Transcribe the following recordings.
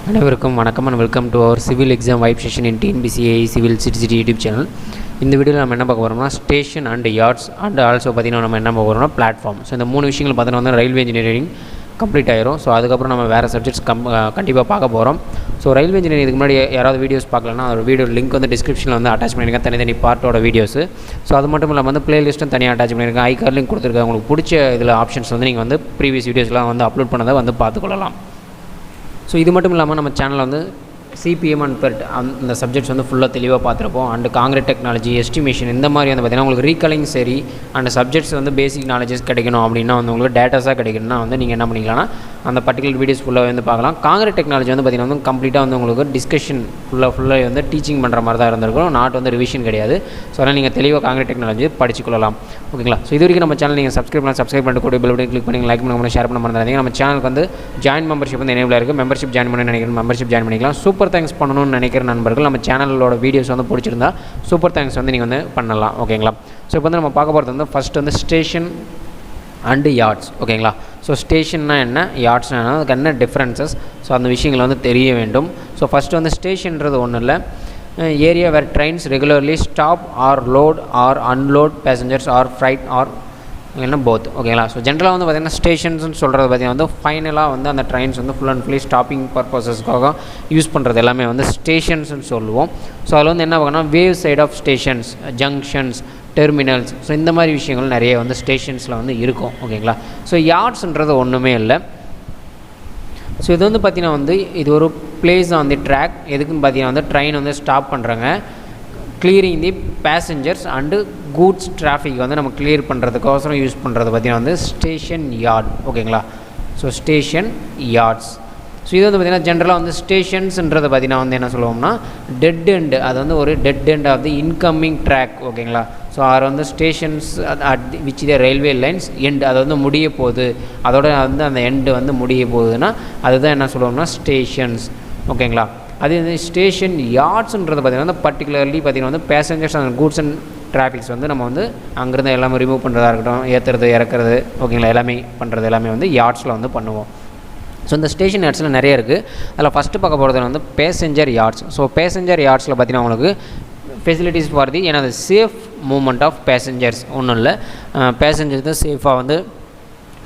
அனைவருக்கும் வணக்கம் and welcome to our civil exam vibe session in TNPSC AE Civil CTCT YouTube channel. இந்த வீடியோவில் நம்ம என்ன பார்க்க போகிறோம்னா station and yards and also பார்த்தீங்கன்னா நம்ம என்ன பார்க்க போகிறோம்னா பிளாட்ஃபார்ம். ஸோ இந்த மூணு விஷயங்கள் பார்த்தீங்கன்னா வந்து ரயில்வே இன்ஜினியரிங் கம்ப்ளீட் ஆயிரும். ஸோ அதுக்கப்புறம் நம்ம வேறு சப்ஜெக்ட்ஸ் கண்டிப்பாக பார்க்க போகிறோம். ஸோ ரயில்வே இன்ஜினியரிங் இதுக்கு முன்னாடி யாராவது வீடியோஸ் பார்க்கலன்னா ஒரு வீடியோ லிங்க் வந்து டிஸ்கிரிப்ஷனில் வந்து அட்டாச் பண்ணியிருக்கேன், தனித்தனி பார்ட்டோட வீடியோஸ். ஸோ அது மட்டும் இல்லாமல் வந்து பிளேலிஸ்ட்டும் தனியாக அட்டாச் பண்ணியிருக்கேன், ஐகார் லிங்க் கொடுத்துருக்கேன். உங்களுக்கு பிடிச்ச இதில் ஆப்ஷன்ஸ் வந்து நீங்கள் வந்து ப்ரீவியஸ் வீடியோஸ்லாம் வந்து அப்லோட் பண்ணதை வந்து பார்த்துக்கொள்ளலாம். ஸோ இது மட்டும் இல்லாமல் நம்ம சேனலில் வந்து சிபிஎம் அண்ட் பெர்ட் அந்த சப்ஜெக்ட்ஸ் வந்து ஃபுல்லாக தெளிவாக பார்த்துருப்போம். அண்ட் காங்கிரீட் டெக்னாலஜி, எஸ்டிமேஷன் இந்த மாதிரி வந்து பார்த்திங்கன்னா உங்களுக்கு ரீகாலிங் சரி அண்ட் சப்ஜெக்ட்ஸ் வந்து பேசிக் நாலேஜஸ் கிடைக்கணும் அப்படின்னா வந்து உங்களுக்கு டேட்டாஸாக கிடைக்கணும்னா வந்து நீங்கள் என்ன பண்ணிக்கலாம்னா அந்த பர்டிகுலர் வீடியோஸ் ஃபுல்லாக வந்து பார்க்கலாம். காங்கிரீட் டெக்னாலஜி வந்து பார்த்திங்கன்னா வந்து கம்ப்ளீட்டாக வந்து உங்களுக்கு டிஸ்கஷன் ஃபுல்லாக வந்து டீச்சிங் பண்ணுற மாதிரி தான் இருந்திருக்கும், நாட் வந்து ரிவிஷன் கிடையாது. ஸோ அதனால் நீங்கள் தெளிவாக காங்கிரீட் டெக்னாலஜி படிச்சுக்கொள்ளலாம். ஓகேங்களா? ஸோ இது வரைக்கும் நம்ம சேனல் நீங்கள் சப்ஸ்கிரைப் பண்ணிட்டு கூட பெல் பட்டன் கிளிக் பண்ணி லைக் பண்ணி ஷேர் பண்ண மறந்துடாதீங்க. நம்ம சேனலுக்கு வந்து ஜாயின் மெம்பர்ஷிப் வந்து எனேபிளாக இருக்குது. மெம்பர்ஷிப் ஜாயின் பண்ணி நினைக்கிறேன், மெம்பர்ஷிப் ஜாயின் பண்ணிக்கலாம். சூப்பர் தேங்க்ஸ் பண்ணணும்னு நினைக்கிற நண்பர்கள் நம்ம சேனலோட வீடியோஸ் வந்து பிடிச்சிருந்தா சூப்பர் தேங்க்ஸ் வந்து நீங்கள் வந்து பண்ணலாம். ஓகேங்களா? ஸோ இப்போ வந்து நம்ம பார்க்க போகிறது வந்து ஃபஸ்ட்டு வந்து ஸ்டேஷன் அண்டு யார்ட்ஸ். ஓகேங்களா? ஸோ ஸ்டேஷன்னா என்ன, யார்ட்ஸ்னா என்ன, அதுக்கு என்ன டிஃப்ரென்சஸ், ஸோ அந்த விஷயங்கள் வந்து தெரிய வேண்டும். ஸோ ஃபஸ்ட்டு வந்து ஸ்டேஷன்றது ஒன்றும் இல்லை, area where trains regularly stop or load or unload passengers or freight or இல்லைன்னா போத். ஓகேங்களா? ஸோ ஜென்ரலாக வந்து பார்த்திங்கன்னா ஸ்டேஷன்ஸ்னு சொல்கிறது பார்த்திங்கன்னா வந்து ஃபைனலாக வந்து அந்த ட்ரெயின்ஸ் வந்து ஃபுல் அண்ட் ஃபுல்லி ஸ்டாப்பிங் பர்பஸஸ்க்காக யூஸ் பண்ணுறது எல்லாமே வந்து ஸ்டேஷன்ஸ்னு சொல்லுவோம். ஸோ அதில் வந்து என்ன பார்க்கணும், wayside of stations, junctions, terminals, so இந்த மாதிரி விஷயங்கள் நிறைய வந்து ஸ்டேஷன்ஸில் வந்து இருக்கும். ஓகேங்களா? ஸோ யார்ட்ஸ்ன்றது ஒன்றுமே இல்லை. ஸோ இது வந்து பார்த்திங்கன்னா வந்து இது ஒரு பிளேஸ் ஆன் தி ட்ராக். எதுக்குன்னு பார்த்தீங்கன்னா வந்து ட்ரெயின் வந்து ஸ்டாப் பண்ணுறாங்க, clearing the passengers and goods traffic வந்து நம்ம கிளியர் பண்ணுறதுக்கோசரம் யூஸ் பண்ணுறது பார்த்திங்கன்னா வந்து ஸ்டேஷன் யார்ட். ஓகேங்களா? So station yards. ஸோ இது வந்து பார்த்திங்கன்னா ஜென்ரலாக வந்து ஸ்டேஷன்ஸுன்றது பார்த்திங்கன்னா வந்து என்ன சொல்லுவோம்னா டெட் எண்டு, அது வந்து ஒரு dead end of the incoming track. ஓகேங்களா? ஸோ அது வந்து stations at which the railway lines end, அது வந்து முடிய போகுது, அதோட வந்து அந்த எண்டு வந்து முடிய போகுதுன்னா அதுதான் என்ன சொல்லுவோம்னா ஸ்டேஷன்ஸ். ஓகேங்களா? அது வந்து ஸ்டேஷன் யார்ட்ஸுன்றது பார்த்திங்கன்னா பர்டிகுலர்லி பார்த்திங்கன்னா வந்து passengers and goods and traffics வந்து நம்ம வந்து அங்கேருந்து எல்லாமே ரிமூவ் பண்ணுறதா இருக்கட்டும், ஏற்றுறது இறக்குறது, ஓகேங்களா, எல்லாமே பண்ணுறது எல்லாமே வந்து யார்ட்ஸில் வந்து பண்ணுவோம். ஸோ இந்த ஸ்டேஷன் யார்ட்ஸில் நிறைய இருக்குது. அதில் ஃபஸ்ட்டு பார்க்க போகிறது வந்து பேசஞ்சர் யார்ட்ஸ். ஸோ பேசஞ்சர் யார்ட்ஸில் பார்த்திங்கன்னா உங்களுக்கு ஃபெசிலிட்டிஸ் ஃபார் தி ஏன்னா அது சேஃப் மூவ்மெண்ட் ஆஃப் பேசஞ்சர்ஸ். ஒன்றும் இல்லை, பேசஞ்சர்ஸ் தான் சேஃபாக வந்து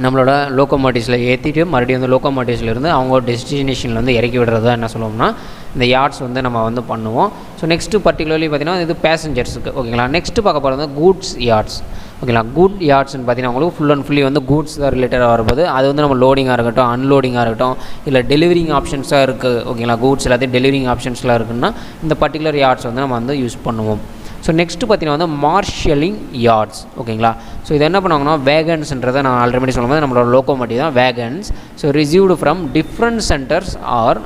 நம்மளோட லோக்கோமோட்டிவ்ஸில் ஏற்றிட்டு மறுபடியும் வந்து லோக்கோமோட்டிவ்ஸில் இருந்து அவங்க டெஸ்டினேஷனில் வந்து இறக்கி விடுறது தான் என்ன சொல்லுவோம்னா இந்த யார்ட்ஸ் வந்து நம்ம வந்து பண்ணுவோம். ஸோ நெக்ஸ்ட்டு பர்டிகுலர்லி பார்த்திங்கன்னா இது பேசஞ்சர்ஸுக்கு. ஓகேங்களா? நெக்ஸ்ட்டு பார்க்க போகிறது வந்து கூட்ஸ் யார்ட்ஸ். ஓகேங்களா? குட் யார்ட்ஸ்னு பார்த்திங்கன்னா உங்களுக்கு ஃபுல் அண்ட் ஃபுல்லி வந்து கூட்ஸ் தான் ரிலேட்டடாக வரும்போது அது வந்து நம்ம லோடிங்காக இருக்கட்டும், அன்லோடிங்காக இருக்கட்டும், இல்லை டெலிவரிங் ஆப்ஷன்ஸாக இருக்குது. ஓகேங்களா? கூட்ஸ் எல்லாத்தையும் டெலிவரிங் ஆப்ஷன்ஸ்லாம் இருக்குன்னா இந்த பர்டிகுலர் யார்ட்ஸ் வந்து நம்ம வந்து யூஸ் பண்ணுவோம். ஸோ நெக்ஸ்ட்டு பார்த்திங்கன்னா வந்து மார்ஷலிங் யார்ட்ஸ். ஓகேங்களா? ஸோ இது என்ன பண்ணுவாங்கன்னா வேகன்ஸ்ன்றதை நான் ஆல்ரெடி சொல்லும்போது நம்மளோட லோக்கோமோட்டிவ் தான் wagons. So received from different centres are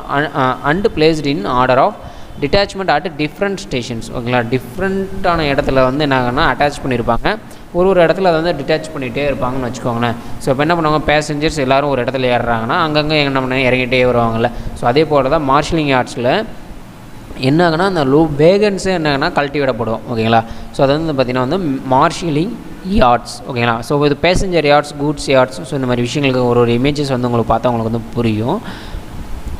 and placed in order of detachment at different stations. ஓகேங்களா? டிஃப்ரெண்ட்டான இடத்துல வந்து என்ன ஆகுனா அட்டாச் பண்ணியிருப்பாங்க, ஒரு இடத்துல அதை வந்து டிட்டாச் பண்ணிகிட்டே இருப்பாங்கன்னு வச்சுக்கோங்களேன். ஸோ இப்போ என்ன பண்ணுவாங்க, பேசஞ்சர்ஸ் எல்லோரும் ஒரு இடத்துல ஏறுறாங்கன்னா அங்கங்கே என்ன பண்ண இறங்கிட்டே வருவாங்கள்ல. ஸோ அதே போல் தான் மார்ஷலிங் யார்ட்ஸில் என்ன ஆகுனா அந்த வேகன்ஸே என்ன ஆகுனா கழட்டி விடப்படும். ஓகேங்களா? ஸோ அது வந்து பார்த்திங்கன்னா வந்து மார்ஷலிங் யார்ட்ஸ். ஓகேங்களா? ஸோ இது passenger yards, goods yards, so இந்த மாதிரி விஷயங்களுக்கு ஒரு இமேஜஸ் வந்து உங்களுக்கு பார்த்தா உங்களுக்கு வந்து புரியும்.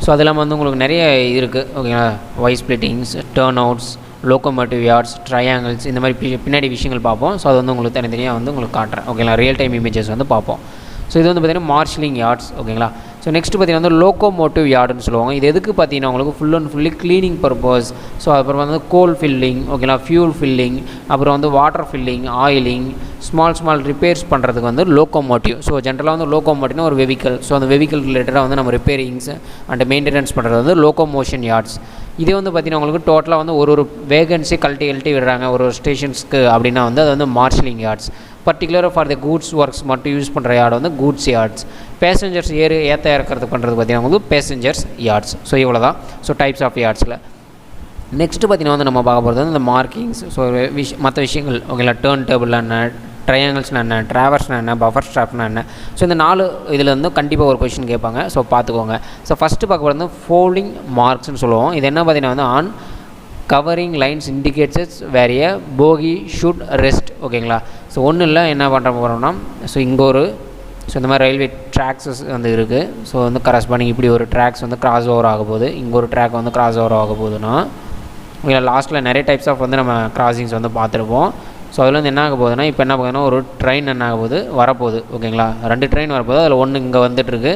ஸோ அது இல்லாமல் வந்து உங்களுக்கு நிறைய இருக்குது. ஓகேங்களா? Y splittings, turnouts, locomotive yards, triangles, இந்த மாதிரி பின்னாடி விஷயங்கள் பார்ப்போம். ஸோ அது வந்து உங்களுக்கு தனித்தனியாக வந்து உங்களுக்கு காட்டுறேன். ஓகேங்களா? ரியல் டைம் இமேஜஸ் வந்து பார்ப்போம். ஸோ இது வந்து பார்த்திங்கன்னா மார்ஷலிங் யார்ட்ஸ். ஓகேங்களா? ஸோ நெக்ஸ்ட்டு பார்த்திங்கன்னா வந்து லோக்கோமோட்டிவ் யார்டுன்னு சொல்லுவாங்க. இது எதுக்கு பார்த்திங்கன்னா உங்களுக்கு full and fully cleaning purpose. So அப்புறம் வந்து கோல் ஃபில்லிங், ஓகேங்களா, ஃபியூல் ஃபில்லிங், அப்புறம் வந்து water filling, oiling, small repairs பண்ணுறதுக்கு வந்து லோக்கோமோட்டிவ். ஸோ ஜென்ரலாக வந்து லோக்கோமோட்டிவ்னா ஒரு வெஹிக்கல். ஸோ அந்த வெஹிக்கல் ரிலேட்டடாக வந்து நம்ம ரிப்பேரிங்ஸ் அண்ட் மெயின்டெனன்ஸ் பண்ணுறது வந்து லோக்கோமோஷன் யார்ட்ஸ். இதே வந்து பார்த்திங்கன்னா உங்களுக்கு டோட்டலாக வந்து ஒரு வேகன்ஸி கழட்டி விடுறாங்க ஒரு ஸ்டேஷன்ஸ்க்கு அப்படின்னா வந்து அது வந்து மார்ஷலிங் யார்ட்ஸ். பர்டிகுலராக ஃபார் த கூட்ஸ் ஒர்க்ஸ் மட்டும் யூஸ் பண்ணுற யார்டு வந்து கூட்ஸ் யார்ட்ஸ். பேசஞ்சர்ஸ் ஏற்ற இறக்கிறது பண்ணுறது பார்த்திங்கன்னா வந்து பேசஞ்சர்ஸ் யார்ட்ஸ். ஸோ இவ்வளோ தான். ஸோ டைப்ஸ் ஆஃப் யார்ட்ஸில் நெக்ஸ்ட்டு பார்த்திங்கன்னா வந்து நம்ம பார்க்க போகிறது வந்து இந்த மார்க்கிங்ஸ். ஸோ மற்ற விஷயங்கள். ஓகேங்களா? டேர்ன் டேபிள் என்ன, ட்ரையாங்கிள்ஸ்னா என்ன, ட்ராவர்ஸ்னா என்ன, பஃபர் ஸ்ட்ராப்னா என்ன. ஸோ இந்த 4 இதில் வந்து கண்டிப்பாக ஒரு கொஷின் கேட்பாங்க. ஸோ பார்த்துக்கோங்க. ஸோ ஃபஸ்ட்டு பார்க்க போகிறது வந்து ஃபோல்டிங் மார்க்ஸ்னு சொல்லுவோம். இது என்ன பார்த்திங்கன்னா வந்து on covering lines indicates where a bogie should rest. ஓகேங்களா? ஸோ ஒன்றும் இல்லை, என்ன பண்ணுற போகிறோம்னா ஸோ இங்கே ஒரு ஸோ இந்த மாதிரி ரயில்வே ட்ராக்ஸஸ் வந்து இருக்குது. ஸோ வந்து கரஸ்பாண்டிங் இப்படி ஒரு ட்ராக்ஸ் வந்து கிராஸ் ஓவர் ஆக போகுது, இங்கே ஒரு ட்ராக் வந்து கிராஸ் ஓவர் ஆக போகுதுன்னா ஓகேங்களா. லாஸ்ட்டில் நிறைய டைப்ஸ் ஆஃப் வந்து நம்ம கிராசிங்ஸ் வந்து பார்த்துருப்போம். ஸோ அதில் வந்து என்ன ஆக போகுதுன்னா இப்போ என்ன போகுதுன்னா ஒரு ட்ரெயின் என்ன ஆக போகுது வரப்போகுது ஓகேங்களா. 2 ட்ரெயின் வரப்போகுது, அதில் ஒன்று இங்கே வந்துட்டுருக்கு,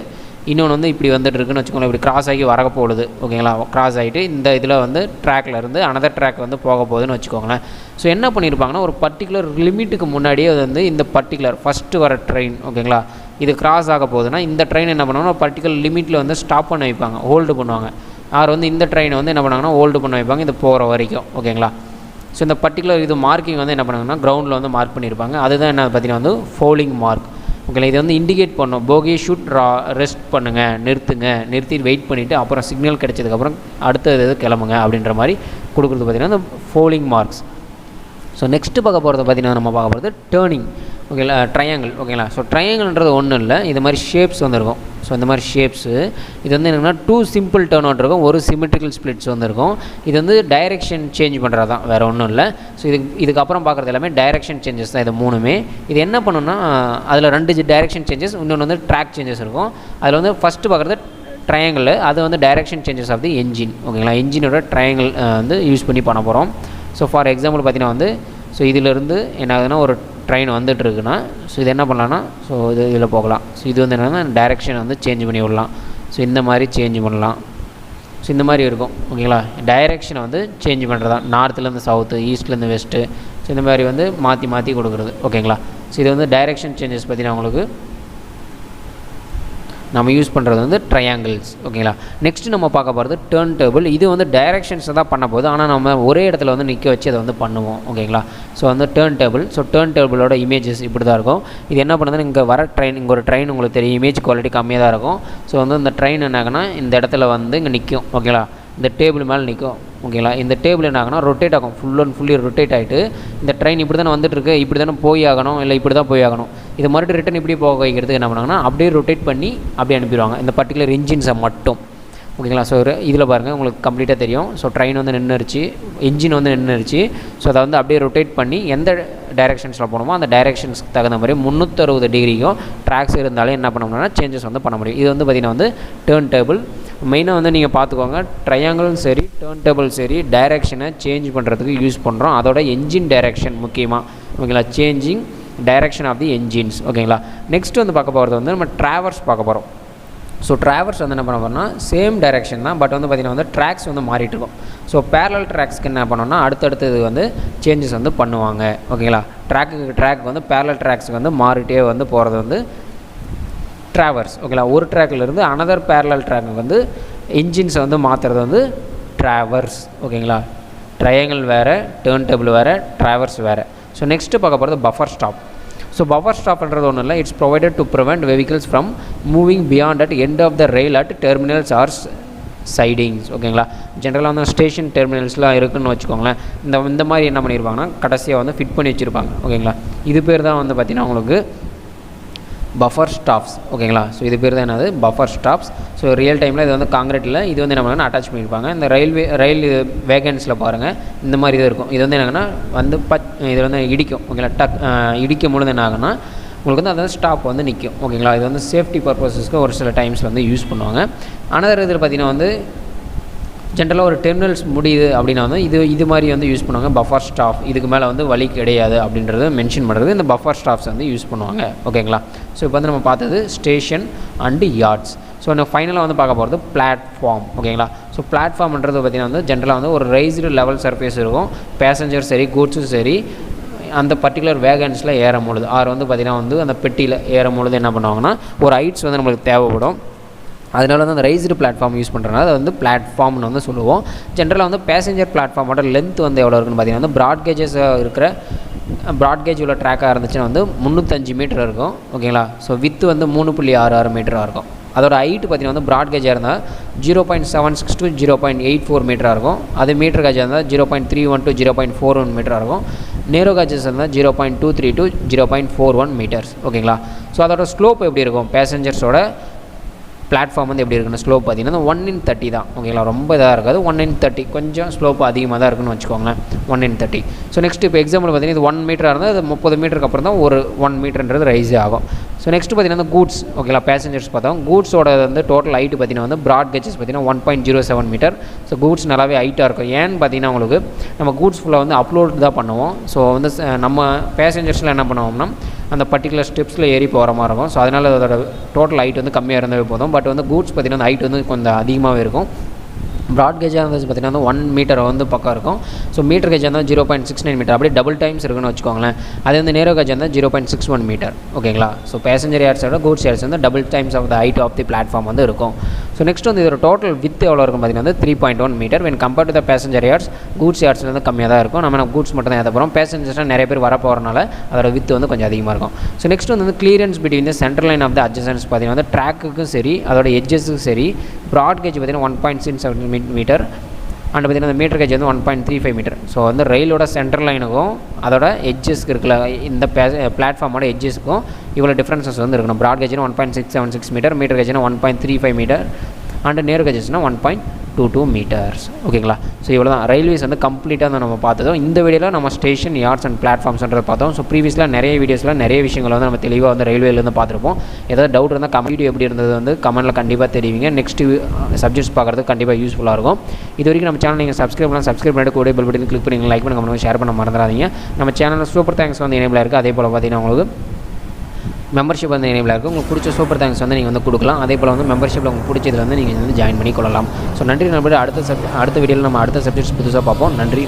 இன்னொன்று வந்து இப்படி வந்துட்டுருக்குன்னு வச்சுக்கோங்களேன். இப்படி கிராஸ் ஆகி வர போகுது ஓகேங்களா. கிராஸ் ஆகிட்டு இந்த இதில் வந்து ட்ராக்ல இருந்து அனதர் ட்ராக் வந்து போக போகுதுன்னு வச்சுக்கோங்களேன். ஸோ என்ன பண்ணியிருப்பாங்கன்னா ஒரு பர்டிகுலர் லிமிட்டுக்கு முன்னாடியே அது வந்து இந்த பர்டிகுலர் ஃபஸ்ட்டு வர ட்ரெயின் ஓகேங்களா இது கிராஸ் ஆக போகுதுன்னா இந்த ட்ரெயின் என்ன பண்ணுவாங்கன்னா ஒரு பர்டிகுலர் லிமிட்டில் வந்து ஸ்டாப் பண்ண வைப்பாங்க, ஹோல்டு பண்ணுவாங்க. யார் வந்து இந்த ட்ரெயினை வந்து என்ன பண்ணாங்கன்னா ஹோல்டு பண்ண வைப்பாங்க இது போகிற வரைக்கும் ஓகேங்களா. ஸோ இந்த பர்டிகுலர் இது மார்க்கிங் வந்து என்ன பண்ணாங்கன்னா கிரவுண்டில் வந்து மார்க் பண்ணியிருப்பாங்க. அதுதான் என்ன பார்த்தீங்கன்னா வந்து ஃபோலிங் மார்க் ஓகேங்களா. இது வந்து இண்டிகேட் பண்ணும் போகி ஷூட் ரெஸ்ட் பண்ணுங்கள், நிறுத்திட்டு வெயிட் பண்ணிவிட்டு அப்புறம் சிக்னல் கிடைச்சதுக்கப்புறம் அடுத்தது கிளம்புங்க அப்படின்ற மாதிரி கொடுக்குறது பார்த்திங்கன்னா இந்த ஃபோலிங் மார்க்ஸ். ஸோ நெக்ஸ்ட்டு பார்க்க போகிறது பார்த்திங்கன்னா நம்ம பார்க்க போகிறது டேர்னிங் ஓகேங்களா, ட்ரையாங்கிள் ஓகேங்களா. ஸோ ட்ரையாங்கிள்ன்றது ஒன்றும் இல்லை, இது மாதிரி ஷேப்ஸ் வந்துருக்கும். ஸோ இந்த மாதிரி ஷேப்ஸு இது வந்து என்னென்னா 2 சிம்பிள் டேர்ன் அவுட் இருக்கும், ஒரு சிமெட்ரிக்கல் ஸ்ப்ளிட்ஸ் வந்துருக்கும். இது வந்து டைரெக்ஷன் சேஞ்ச் பண்ணுறது தான், வேறு ஒன்றும் இல்லை. ஸோ இதுக்கப்புறம் பார்க்குறது எல்லாமே டைரெக்ஷன் சேஞ்சஸ் தான் இது மூணுமே. இது என்ன பண்ணுன்னா அதில் 2 டைரெக்ஷன் சேஞ்சஸ், இன்னொன்று வந்து ட்ராக் சேஞ்சஸ் இருக்கும். அதில் வந்து ஃபஸ்ட்டு பார்க்குறது ட்ரையாங்கிள், அது வந்து direction changes of the engine ஓகேங்களா. என்ஜினோட ட்ரையாங்கிள் வந்து யூஸ் பண்ணி பண்ண போகிறோம். ஸோ ஃபார் எக்ஸாம்பிள் பார்த்தீங்கன்னா வந்து ஸோ இதிலேருந்து என்ன ஆகுதுன்னா ஒரு ட்ரெயின் வந்துட்டுருக்குன்னா ஸோ இது என்ன பண்ணலான்னா ஸோ இதில் போகலாம். ஸோ இது வந்து என்னென்னா டைரெக்ஷன் வந்து சேஞ்ச் பண்ணி விடலாம். ஸோ இந்த மாதிரி சேஞ்ச் பண்ணலாம். ஸோ இந்த மாதிரி இருக்கும் ஓகேங்களா. டைரெக்ஷனை வந்து சேஞ்ச் பண்ணுறதா, நார்த்துலேருந்து சவுத்து, ஈஸ்ட்லேருந்து வெஸ்ட்டு. ஸோ இந்த மாதிரி வந்து மாற்றி கொடுக்குறது ஓகேங்களா. ஸோ இது வந்து டைரெக்ஷன் சேஞ்சஸ் பார்த்தீங்கன்னா உங்களுக்கு நம்ம யூஸ் பண்ணுறது வந்து ட்ரையாங்கிள்ஸ் ஓகேங்களா. நெக்ஸ்ட்டு நம்ம பார்க்க போகிறது டேர்ன் டேபிள். இது வந்து டைரெக்ஷன்ஸை தான் பண்ண போகுது, ஆனால் நம்ம ஒரே இடத்துல வந்து நிற்க வச்சு அதை வந்து பண்ணுவோம் ஓகேங்களா. ஸோ வந்து டேர்ன் டேபிள். ஸோ டேர்ன் டேபிளோட இமேஜஸ் இப்படி தான் இருக்கும். இது என்ன பண்ணுதுன்னு இங்கே வர ட்ரெயின், இங்கே ஒரு ட்ரெயின் உங்களுக்கு தெரியும், இமேஜ் குவாலிட்டி கம்மியாக தான் இருக்கும். ஸோ வந்து இந்த ட்ரெயின் என்ன ஆகுனா இந்த இடத்துல வந்து இங்கே நிற்கும் ஓகேங்களா, இந்த டேபிள் மேலே நிற்கும் ஓகேங்களா. இந்த டேபிள் என்ன ஆகுனா ரொட்டேட் ஆகும், ஃபுல்லி ரொட்டேட் ஆகிட்டு இந்த ட்ரெயின் இப்படி தானே வந்துட்டுருக்கு, இப்படி தானே போய் ஆகணும், இல்லை இப்படி தான் போய் ஆகணும். இது மறுபடியும் ரிட்டன் இப்படி போக வைக்கிறதுக்கு என்ன பண்ணாங்கன்னா அப்படியே ரொட்டேட் பண்ணி அப்படியே அனுப்பிடுவாங்க இந்த பர்டிகுலர் இன்ஜின்ஸை மட்டும் ஓகேங்களா. ஸோ இதில் பாருங்கள் உங்களுக்கு கம்ப்ளீட்டாக தெரியும். ஸோ ட்ரெயின் வந்து நின்றுச்சு, இன்ஜின் வந்து நின்றுச்சு. ஸோ அதை வந்து அப்படியே ரொட்டேட் பண்ணி எந்த டைரெக்ஷன்ஸில் போகணுமோ அந்த டைரெக்ஷன்ஸ்க்கு தகுந்த மாதிரி 360 டிகிரிக்கும் ட்ராக்ஸ் இருந்தாலே என்ன பண்ணோம்னா சேஞ்சஸ் வந்து பண்ண முடியும். இது வந்து பார்த்திங்கன்னா வந்து டேர்ன் டேபிள். மெயினாக வந்து நீங்கள் பார்த்துக்கோங்க, ட்ரையாங்கிளும் சரி டேர்ன் டேபிள் சரி டைரெக்ஷனை சேஞ்ச் பண்ணுறதுக்கு யூஸ் பண்ணுறோம். அதோட என்ஜின் டைரெக்ஷன் முக்கியமாக ஓகேங்களா, changing direction of the engines ஓகேங்களா. நெக்ஸ்ட் வந்து பார்க்க போகிறது வந்து நம்ம ட்ராவர்ஸ் பார்க்க போகிறோம். ஸோ ட்ராவர்ஸ் வந்து என்ன பண்ண போகிறோம்னா சேம் டைரெக்ஷன் தான், பட் வந்து பார்த்திங்கன்னா வந்து ட்ராக்ஸ் வந்து மாறிட்டு இருக்கும். ஸோ பேரலல் ட்ராக்ஸ்க்கு என்ன பண்ணோம்னா அடுத்தடுத்தது வந்து சேஞ்சஸ் வந்து பண்ணுவாங்க ஓகேங்களா. ட்ராக் வந்து பேரலல் ட்ராக்ஸ்க்கு வந்து மாறிட்டே வந்து போகிறது வந்து ட்ராவர்ஸ் ஓகேங்களா. ஒரு ட்ராக்லேருந்து அனதர் பேரலல் ட்ராக்கு வந்து இன்ஜின்ஸை வந்து மாற்றுறது வந்து ட்ராவர்ஸ் ஓகேங்களா. ட்ரையாங்கிள் வேறு, டேர்ன் டேபிள் வேறு, ட்ராவர்ஸ் வேறு. ஸோ நெக்ஸ்ட்டு பார்க்க போகிறது பஃபர் ஸ்டாப். ஸோ பஃபர் ஸ்டாப்ன்றது ஒன்றும் இல்லை, it's provided to prevent vehicles from moving beyond at end of the rail at terminals or sidings ஓகேங்களா. ஜென்ரலாக வந்து ஸ்டேஷன் டெர்மினல்ஸ்லாம் இருக்குதுன்னு வச்சுக்கோங்களேன். இந்த மாதிரி என்ன பண்ணியிருப்பாங்கன்னா கடைசியாக வந்து ஃபிட் பண்ணி வச்சுருப்பாங்க ஓகேங்களா. இது பேர் தான் வந்து பார்த்திங்கன்னா உங்களுக்கு பஃபர் ஸ்டாப்ஸ் ஓகேங்களா. ஸோ இது பேர் தான் என்னது பஃபர் ஸ்டாப்ஸ். ஸோ ரியல் டைமில் இது வந்து காங்கிரீட்டில் இது வந்து என்ன பண்ணால் அட்டாச் பண்ணியிருப்பாங்க. இந்த ரயில் வேகன்ஸில் பாருங்கள் இந்த மாதிரி இது இருக்கும். இது வந்து என்னங்கன்னா வந்து இது வந்து இடிக்கும் ஓகேங்களா. இடிக்கும் பொழுது என்ன ஆகுனா உங்களுக்கு வந்து அதாவது ஸ்டாப் வந்து நிற்கும் ஓகேங்களா. இது வந்து சேஃப்டி பர்பஸஸ்க்கு ஒரு சில டைம்ஸில் வந்து யூஸ் பண்ணுவாங்க. அனதர் இதில் பார்த்திங்கன்னா வந்து ஜென்ரலாக ஒரு டெர்மினல்ஸ் முடியுது அப்படின்னா வந்து இது மாதிரி வந்து யூஸ் பண்ணுவாங்க பஃபர் ஸ்டாப். இதுக்கு மேலே வந்து வழி கிடையாது அப்படின்றது மென்ஷன் பண்ணுறது இந்த பஃபர் ஸ்டாப்ஸ் வந்து யூஸ் பண்ணுவாங்க ஓகேங்களா. ஸோ இப்போ வந்து நம்ம பார்த்தது ஸ்டேஷன் அண்டு யார்ட்ஸ். ஸோ நம்ம ஃபைனலாக வந்து பார்க்க போகிறது பிளாட்ஃபார்ம் ஓகேங்களா. ஸோ பிளாட்ஃபார்ம்ன்றது பார்த்திங்கன்னா வந்து ஜென்ரலாக வந்து ஒரு ரைஸ்டு லெவல் சர்ஃபேஸ் இருக்கும். பேசஞ்சர் சரி கூட்ஸும் சரி அந்த பர்டிகுலர் வேகன்ஸில் ஏறும் பொழுது வந்து பார்த்திங்கன்னா வந்து அந்த பெட்டியில் ஏறும் பொழுது என்ன பண்ணுவாங்கன்னா ஒரு ஹைட்ஸ் வந்து நம்மளுக்கு தேவைப்படும். அதனால வந்து அந்த ரைஸ்டு பிளாட்ஃபார்ம் யூஸ் பண்ணுறதுனால அதை வந்து பிளாட்ஃபார்ம்னு வந்து சொல்லுவோம். ஜென்ரலாக வந்து பேசஞ்சர் பிளாட்ஃபார்மோட லென்த் வந்து எவ்வளோ இருக்குன்னு பார்த்திங்கன்னா வந்து ப்ராட்கேஜஸ் இருக்கிற ப்ராட்கேஜ் உள்ள ட்ராக்காக இருந்துச்சுன்னா வந்து 305 மீட்டர் இருக்கும் ஓகேங்களா. ஸோ வித்து வந்து 3.66 மீட்டராக இருக்கும். அதோட ஹைட்டு பார்த்திங்கன்னா வந்து ப்ராட்கேஜாக இருந்தால் 0.76 to 0.84 மீட்டராக இருக்கும். அது மீட்டர் கேஜாக இருந்தால் 0.31 to 0.41 மீட்டராக இருக்கும். நேரோ கேஜஸ் இருந்தால் 0.23 to 0.41 மீட்டர்ஸ் ஓகேங்களா. ஸோ அதோட ஸ்லோப் எப்படி இருக்கும், பேசஞ்சர்ஸோட பிளாட்ஃபார்ம் வந்து எப்படி இருக்குன்னு ஸ்லோப் பார்த்திங்கன்னா 1/30 தான் ஓகேங்களா. ரொம்ப இதாக இருக்காது, 1/30 கொஞ்சம் ஸ்லோப் அதிகமாக தான் இருக்குன்னு வச்சுக்கோங்களேன், 1/30. ஸோ நெக்ஸ்ட் இப்போ எக்ஸாம்பிள் பார்த்திங்கன்னா இது 1 மீட்டராக இருந்தால் அது 30 மீட்டருக்கு அப்புறம் தான் ஒரு 1 மீட்டர்ன்றது ரைஸே ஆகும். ஸோ நெக்ஸ்ட் பார்த்தீங்கன்னா கூட்ஸ் ஓகேங்களா பேசஞ்சர்ஸ் பார்த்தோம். கூட்ஸோட வந்து டோட்டல் ஹைட்டு பார்த்தீங்கன்னா வந்து ப்ராட் கேஜஸ் பார்த்தீங்கன்னா 1.07 மீட்டர். ஸோ கூட்ஸ் நல்லாவே ஹைட்டாக இருக்கும். ஏன்னு பார்த்தீங்கன்னா உங்களுக்கு நம்ம கூட்ஸ் ஃபுல்லாக வந்து அப்லோட் தான் பண்ணுவோம். ஸோ வந்து நம்ம பேசஞ்சர்ஸில் என்ன பண்ணுவோம்னா அந்த பர்டிகுலர் ஸ்டெப்ஸில் ஏறி போகிற மாதிரி இருக்கும். ஸோ அதனால் அதோட டோட்டல் ஹைட் வந்து கம்மியாக இருந்தாவே போதும். பட் வந்து கூட்ஸ் பார்த்தீங்கன்னா அந்த ஹைட் வந்து கொஞ்சம் அதிகமாகவே இருக்கும். ப்ராட் கேஜாக இருந்துச்சு பார்த்தீங்கன்னா வந்து 1 மீட்டர் வந்து பக்கம் இருக்கும். ஸோ மீட்டர் கேஜாக இருந்தால் 0.69 மீட்டர் அப்படியே டபுள் டைம்ஸ் இருக்குன்னு வச்சுக்கோங்களேன். அது வந்து நேரோ கேஜாக இருந்தால் 0.61 மீட்டர் ஓகேங்களா. ஸோ பேசஞ்சர் யார்ஸோட கூட்ஸ் யார்ஸ் வந்து double times of the height of the platform வந்து இருக்கும். ஸோ நெக்ஸ்ட் வந்து இதோட டோட்டல் வித் எவ்வளோ இருக்கும் பார்த்தீங்கன்னா வந்து 3.1 metre. When compared to the passenger yards goods யார்ஸில் வந்து கம்மியாக தான் இருக்கும். நம்ம கூட்ஸ் மட்டும் தான் ஏற்ற போகிறோம். பேசஞ்சர்ஸ்னால் நிறைய பேர் வர போகிறனால அதோட வித் வந்து கொஞ்சம் அதிகமாக இருக்கும். ஸோ நெக்ஸ்ட் வந்து clearance between the central line of the adjacence பார்த்தீங்கன்னா வந்து ட்ராக்குக்கும் சரி அதோட எட்ஜஸுக்கும் சரி ப்ராட் கேஜ் பார்த்தீங்கன்னா 1.67 மீட்டர் அண்ட் பார்த்தீங்கன்னா அந்த மீட்டர் கேஜ் வந்து 1.35 மீட்டர். ஸோ வந்து ரயிலோட சென்ட்ரல் லைனுக்கும் அதோட எட்ஜஸ்க்கு இருக்குல்ல இந்த பிளாட்ஃபார்மோட எட்ஜஸ்க்கும் இவ்வளோ டிஃப்ரென்சஸ் வந்து இருக்கணும். ப்ராட் கேஜ்னா 1.676 மீட்டர், மீட்டர் கேஜ்னா 1.35 மீட்டர் அண்ட் நேரு கேஜஸ்னா 1.22 மீட்டர்ஸ் ஓகேங்களா. ஸோ இவ்வளோ தான் ரயில்வேஸ் வந்து கம்ப்ளீட்டாக வந்து நம்ம பார்த்தோம். இந்த வீடியோவில் நம்ம ஸ்டேஷன் யார்ட்ஸ் அண்ட் பிளாட்ஃபார்ம்ஸ்ன்றது பார்த்தோம். ஸோ ப்ரீவியஸில் நிறைய வீடியோஸில் நிறைய விஷயங்களை வந்து நம்ம தெளிவாக வந்து ரயில்வேலேருந்து பார்த்துருப்போம். ஏதாவது டவுட் இருந்தால் வீடியோ எப்படி இருந்தது வந்து கமெண்ட்டில் கண்டிப்பாக தெரிவிங்க. நெக்ஸ்ட் சப்ஜெக்ட்ஸ் பார்க்குறதுக்கு கண்டிப்பாக யூஸ்ஃபுல்லாக இருக்கும். இது வரைக்கும் நம்ம சேனல் நீங்கள் சப்ஸ்கிரைப் பண்ணிட்டு கூட பெல் பட்டன் கிளிக் பண்ணி லைக் பண்ணுங்க, ஷேர் பண்ண மறந்துடாதீங்க. நம்ம சேனலில் சூப்பர் தேங்க்ஸ் வந்து எனேபிள் இருக்குது. அதே போல் பார்த்தீங்கன்னா உங்களுக்கு மெம்பர்ஷிப் வந்து எனேபிள் இருக்குது. உங்களுக்கு பிடிச்ச சூப்பர் தேங்க்ஸ் வந்து நீங்கள் வந்து கொடுக்கலாம். அதே போல் வந்து மெம்பர்ஷிப்பில் உங்களுக்கு பிடிச்சது வந்து நீங்கள் வந்து ஜாயின் பண்ணி கொள்ளலாம். ஸோ நன்றி நண்பர்களே. அடுத்த வீடியோவில் நம்ம அடுத்த சப்ஜெக்ட்ஸ் புதுசாக பார்ப்போம். நன்றி.